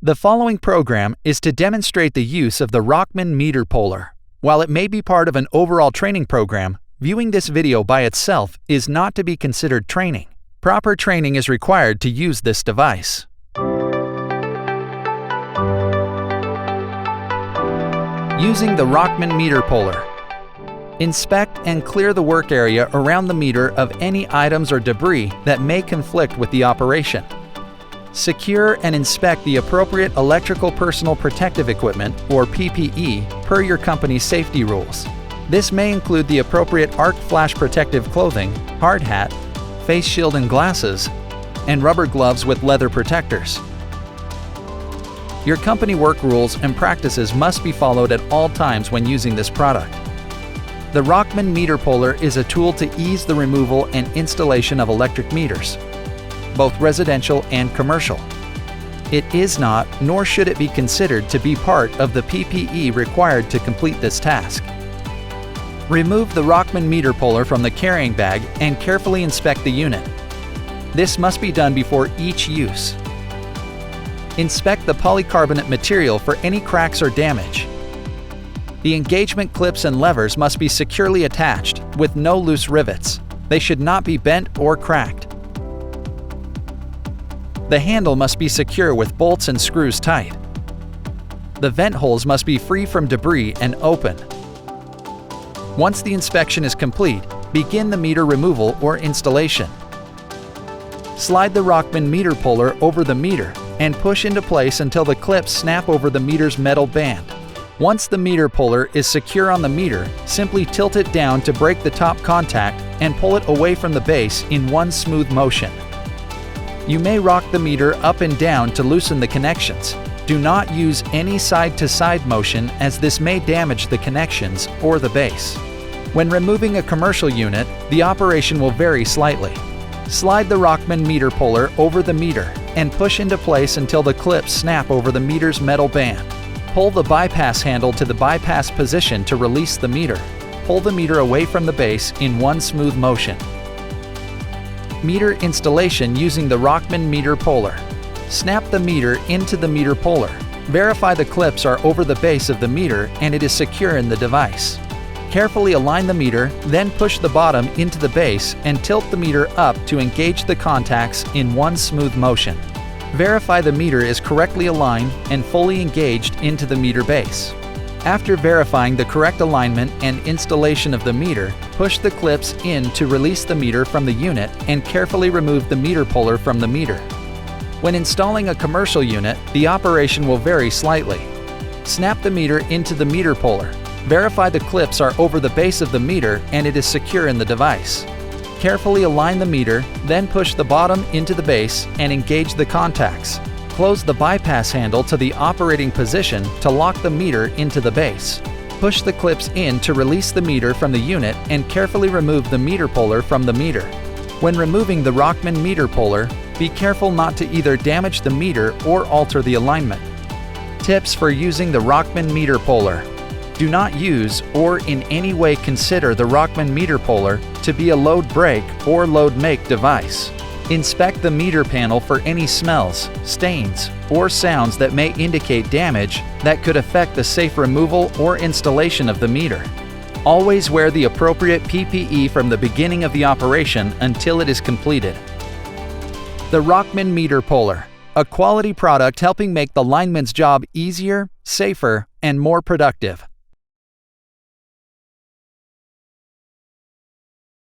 The following program is to demonstrate the use of the Rockman MeterPuller. While it may be part of an overall training program, viewing this video by itself is not to be considered training. Proper training is required to use this device. Using the Rockman MeterPuller. Inspect and clear the work area around the meter of any items or debris that may conflict with the operation. Secure and inspect the appropriate electrical personal protective equipment, or PPE, per your company's safety rules. This may include the appropriate arc flash protective clothing, hard hat, face shield and glasses, and rubber gloves with leather protectors. Your company work rules and practices must be followed at all times when using this product. The Rockman MeterPuller is a tool to ease the removal and installation of electric meters, both residential and commercial. It is not, nor should it be considered to be part of the PPE required to complete this task. Remove the Rockman MeterPuller from the carrying bag and carefully inspect the unit. This must be done before each use. Inspect the polycarbonate material for any cracks or damage. The engagement clips and levers must be securely attached, with no loose rivets. They should not be bent or cracked. The handle must be secure with bolts and screws tight. The vent holes must be free from debris and open. Once the inspection is complete, begin the meter removal or installation. Slide the Rockman MeterPuller over the meter and push into place until the clips snap over the meter's metal band. Once the MeterPuller is secure on the meter, simply tilt it down to break the top contact and pull it away from the base in one smooth motion. You may rock the meter up and down to loosen the connections. Do not use any side-to-side motion, as this may damage the connections or the base. When removing a commercial unit, the operation will vary slightly. Slide the Rockman MeterPuller over the meter and push into place until the clips snap over the meter's metal band. Pull the bypass handle to the bypass position to release the meter. Pull the meter away from the base in one smooth motion. Meter installation using the Rockman MeterPuller. Snap the meter into the MeterPuller. Verify the clips are over the base of the meter and it is secure in the device. Carefully align the meter, then push the bottom into the base and tilt the meter up to engage the contacts in one smooth motion. Verify the meter is correctly aligned and fully engaged into the meter base. After verifying the correct alignment and installation of the meter, push the clips in to release the meter from the unit and carefully remove the MeterPuller from the meter. When installing a commercial unit, the operation will vary slightly. Snap the meter into the MeterPuller. Verify the clips are over the base of the meter and it is secure in the device. Carefully align the meter, then push the bottom into the base and engage the contacts. Close the bypass handle to the operating position to lock the meter into the base. Push the clips in to release the meter from the unit and carefully remove the MeterPuller from the meter. When removing the Rockman MeterPuller, be careful not to either damage the meter or alter the alignment. Tips for using the Rockman MeterPuller. Do not use or in any way consider the Rockman MeterPuller to be a load break or load make device. Inspect the meter panel for any smells, stains, or sounds that may indicate damage that could affect the safe removal or installation of the meter. Always wear the appropriate PPE from the beginning of the operation until it is completed. The Rockman MeterPuller, a quality product helping make the lineman's job easier, safer, and more productive.